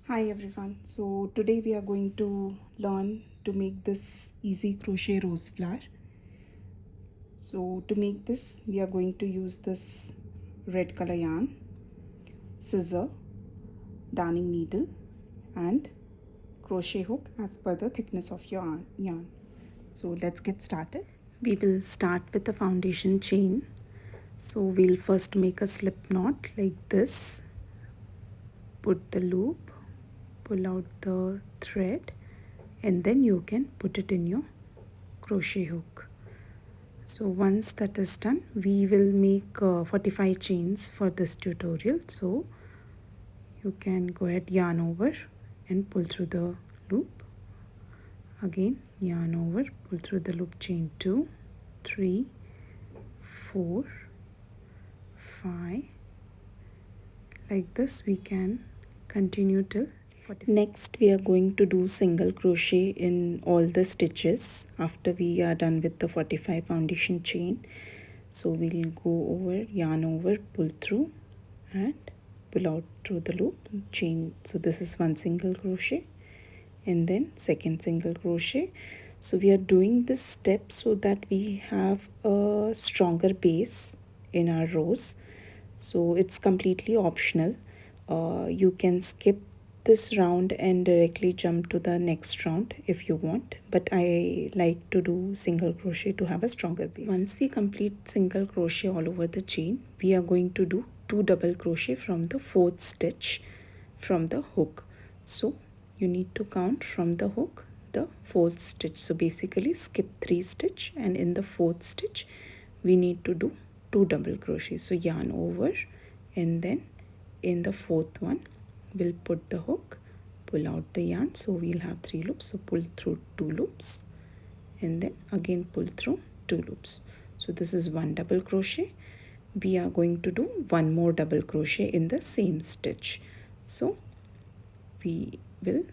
Hi everyone. So today we are going to learn to make this easy crochet rose flower. So to make this we are going to use this red color yarn, scissor, darning needle and crochet hook as per the thickness of your yarn. So let's get started. We will start with the foundation chain. So we'll first make a slip knot like this. Put the loop, pull out the thread and then you can put it in your crochet hook. So once that is done, we will make 45 chains for this tutorial. So you can go ahead, yarn over and pull through the loop. Again yarn over, pull through the loop, chain 2, 3, 4, 5. Like this we can continue till 45. Next we are going to do single crochet in all the stitches after we are done with the 45 foundation chain. So we'll go over, yarn over, pull through and pull out through the loop, chain. So this is one single crochet and then second single crochet. So we are doing this step so that we have a stronger base in our rows. So it's completely optional. You can skip this round and directly jump to the next round if you want, but I like to do single crochet to have a stronger base. Once we complete single crochet all over the chain, we are going to do 2 double crochet from the 4th stitch from the hook. So you need to count from the hook the 4th stitch. So basically skip 3 stitch and in the 4th stitch we need to do 2 double crochet. So yarn over and then in the 4th one we'll put the hook, pull out the yarn. So we'll have 3 loops. So pull through 2 loops and then again pull through 2 loops. So this is 1 double crochet. We are going to do 1 more double crochet in the same stitch. So we will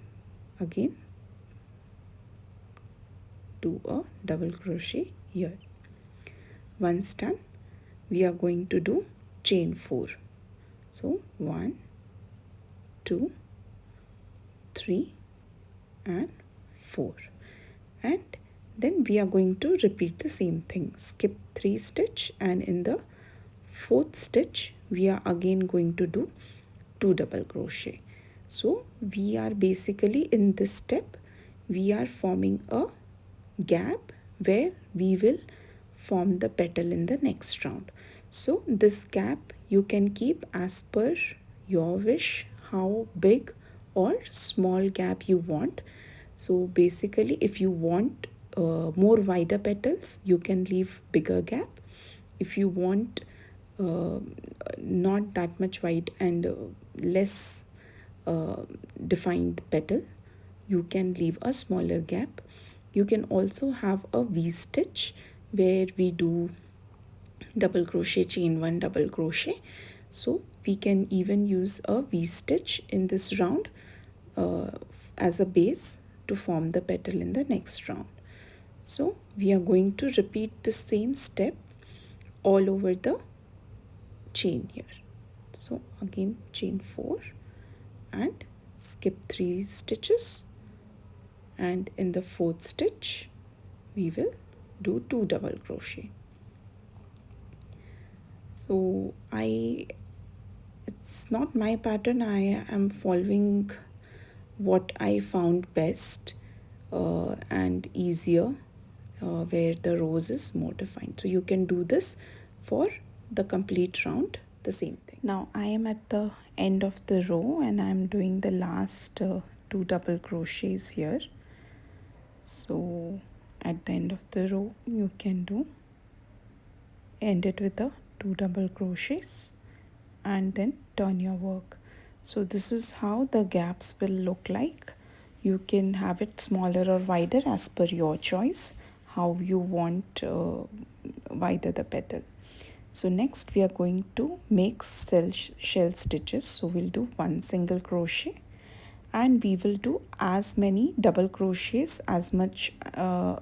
again do a double crochet here. Once done, we are going to do chain 4. So 1, 2, 3 and 4, and then we are going to repeat the same thing. Skip 3 stitch and in the 4th stitch we are again going to do 2 double crochet. So we are basically in this step we are forming a gap where we will form the petal in the next round. So this gap you can keep as per your wish, how big or small gap you want. So basically if you want more wider petals, you can leave bigger gap. If you want not that much wide and less defined petal, you can leave a smaller gap. You can also have a V stitch where we do double crochet, chain 1, double crochet. So we can even use a V stitch in this round as a base to form the petal in the next round. So we are going to repeat the same step all over the chain here. So again chain 4 and skip 3 stitches, and in the 4th stitch we will do 2 double crochet. So it's not my pattern, I am following what I found best and easier, where the rose is more defined. So you can do this for the complete round, the same thing. Now I am at the end of the row and I am doing the last 2 double crochets here. So at the end of the row you can end it with the 2 double crochets and then turn your work. So this is how the gaps will look like. You can have it smaller or wider as per your choice, how you want wider the petal. So next we are going to make shell stitches. So we'll do 1 single crochet and we will do as many double crochets as much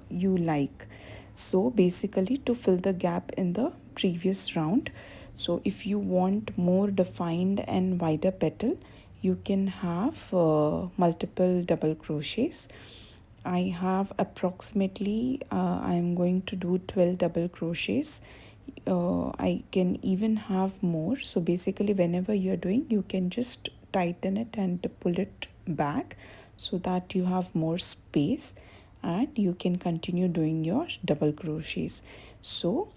you like. So basically to fill the gap in the previous round. So if you want more defined and wider petal, you can have multiple double crochets. I have approximately, I am going to do 12 double crochets. I can even have more. So basically, whenever you're doing, you can just tighten it and pull it back so that you have more space and you can continue doing your double crochets. So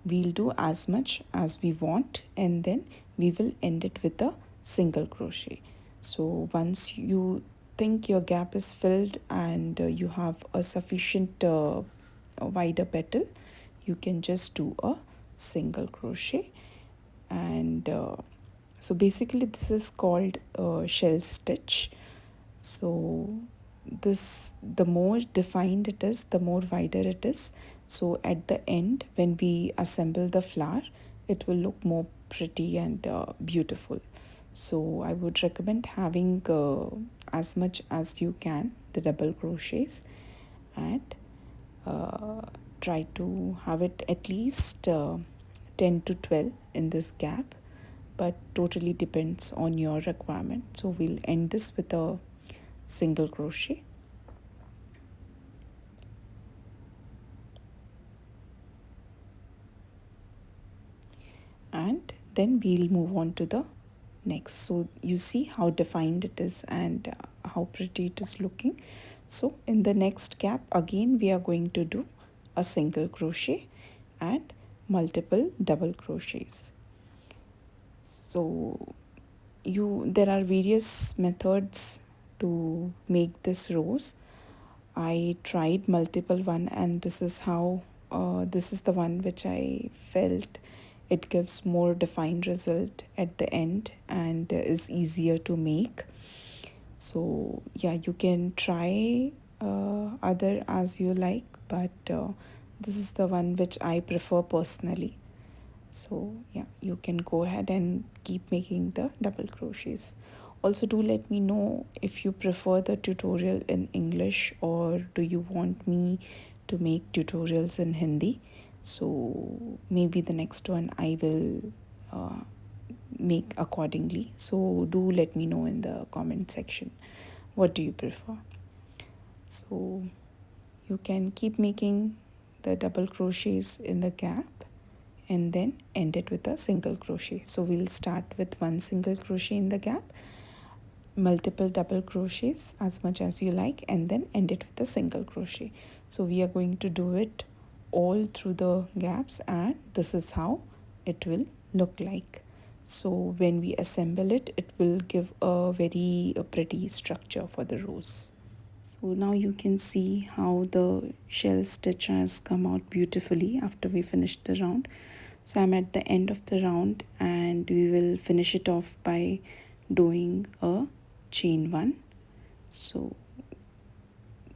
we'll do as much as we want and then we will end it with a single crochet. So once you think your gap is filled and you have a sufficient wider petal, you can just do a single crochet. And so basically this is called shell stitch. So this, the more defined it is, the more wider it is. So at the end, when we assemble the flower, it will look more pretty and beautiful. So I would recommend having as much as you can the double crochets, and uh, try to have it at least 10 to 12 in this gap, but totally depends on your requirement. So we'll end this with a single crochet. And then we'll move on to the next. So you see how defined it is and how pretty it is looking. So in the next gap again we are going to do a single crochet and multiple double crochets. So there are various methods to make this rose. I tried multiple one, and this is how this is the one which I felt it gives more defined result at the end and is easier to make. So yeah, you can try other as you like, but this is the one which I prefer personally. So yeah, you can go ahead and keep making the double crochets. Also do let me know if you prefer the tutorial in English or do you want me to make tutorials in Hindi. So maybe the next one I will make accordingly. So do let me know in the comment section what do you prefer. So you can keep making the double crochets in the gap and then end it with a single crochet. So we'll start with one single crochet in the gap, multiple double crochets as much as you like, and then end it with a single crochet. So we are going to do it all through the gaps, and this is how it will look like. So when we assemble it, it will give a very pretty structure for the rose. So now you can see how the shell stitch has come out beautifully after we finished the round. So I'm at the end of the round and we will finish it off by doing a chain one. So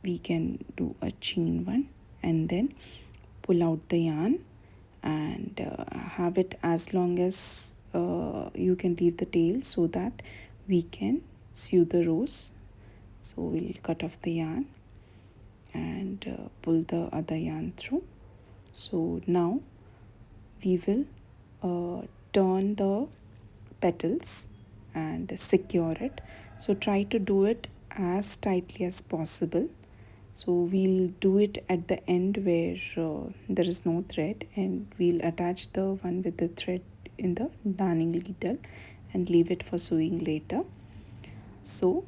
we can do a chain one and then pull out the yarn and have it as long as you can leave the tail so that we can sew the rose. So we'll cut off the yarn and pull the other yarn through. So now we will turn the petals and secure it. So try to do it as tightly as possible. So we'll do it at the end where there is no thread, and we'll attach the one with the thread in the darning needle and leave it for sewing later. So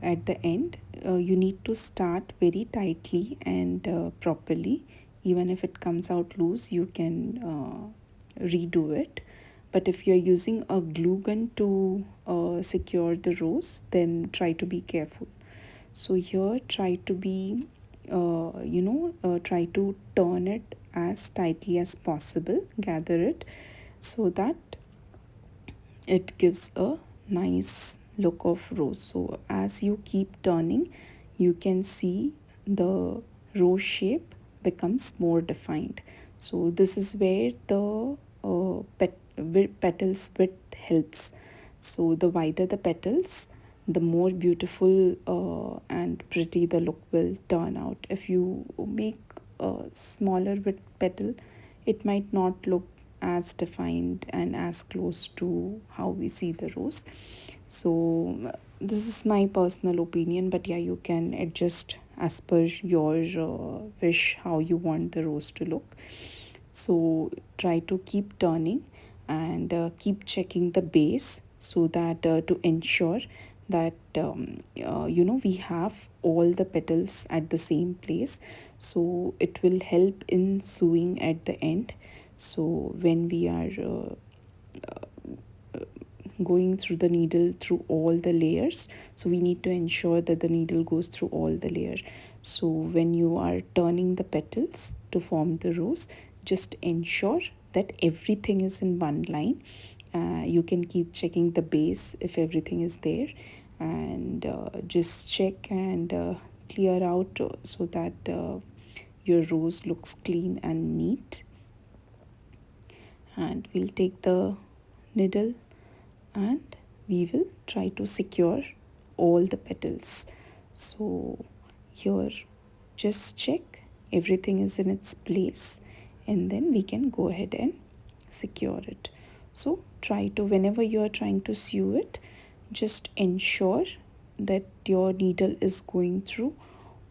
at the end you need to start very tightly and properly. Even if it comes out loose, you can redo it. But if you're using a glue gun to secure the rose, then try to be careful. So here try to be try to turn it as tightly as possible, gather it so that it gives a nice look of rose. So as you keep turning, you can see the rose shape becomes more defined. So this is where the petals width helps. So the wider the petals, the more beautiful and pretty the look will turn out. If you make a smaller width petal, it might not look as defined and as close to how we see the rose. So this is my personal opinion, but yeah, you can adjust as per your wish how you want the rose to look. So try to keep turning and keep checking the base, so that to ensure that we have all the petals at the same place, so it will help in sewing at the end. So when we are going through the needle through all the layers, so we need to ensure that the needle goes through all the layers. So when you are turning the petals to form the rose, just ensure that everything is in one line. You can keep checking the base if everything is there, and just check and clear out, so that your rose looks clean and neat. And we'll take the needle and we will try to secure all the petals. So here, just check everything is in its place, and then we can go ahead and secure it. So try to, whenever you are trying to sew it, just ensure that your needle is going through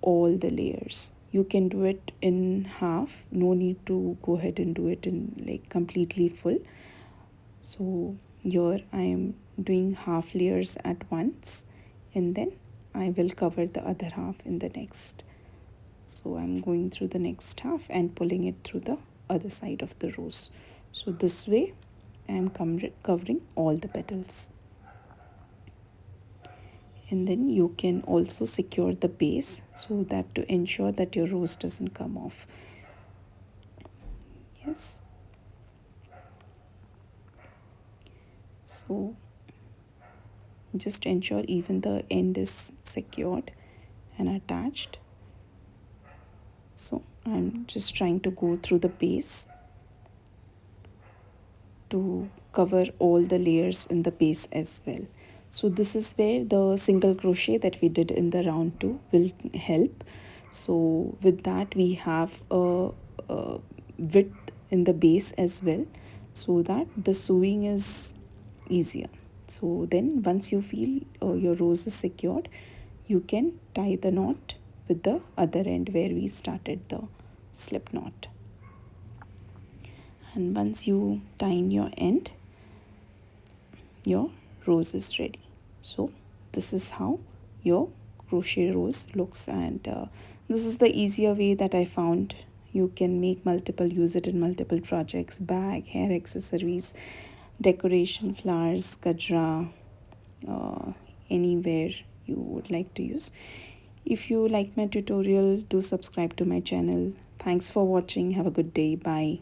all the layers. You can do it in half, no need to go ahead and do it in like completely full. So here I am doing half layers at once, and then I will cover the other half in the next. So I'm going through the next half and pulling it through the other side of the rose. So this way I am covering all the petals. And then you can also secure the base, so that to ensure that your rose doesn't come off. Yes. So just ensure even the end is secured and attached. So I'm just trying to go through the base to cover all the layers in the base as well. So this is where the single crochet that we did in the round 2 will help. So with that we have a width in the base as well, so that the sewing is easier. So then once you feel your rose is secured, you can tie the knot with the other end where we started the slip knot. And once you tie in your end, your rose is ready. So this is how your crochet rose looks, and this is the easier way that I found. You can make multiple, use it in multiple projects: bag, hair accessories, decoration, flowers, gajra, uh, anywhere you would like to use. If you like my tutorial, do subscribe to my channel. Thanks for watching. Have a good day. Bye.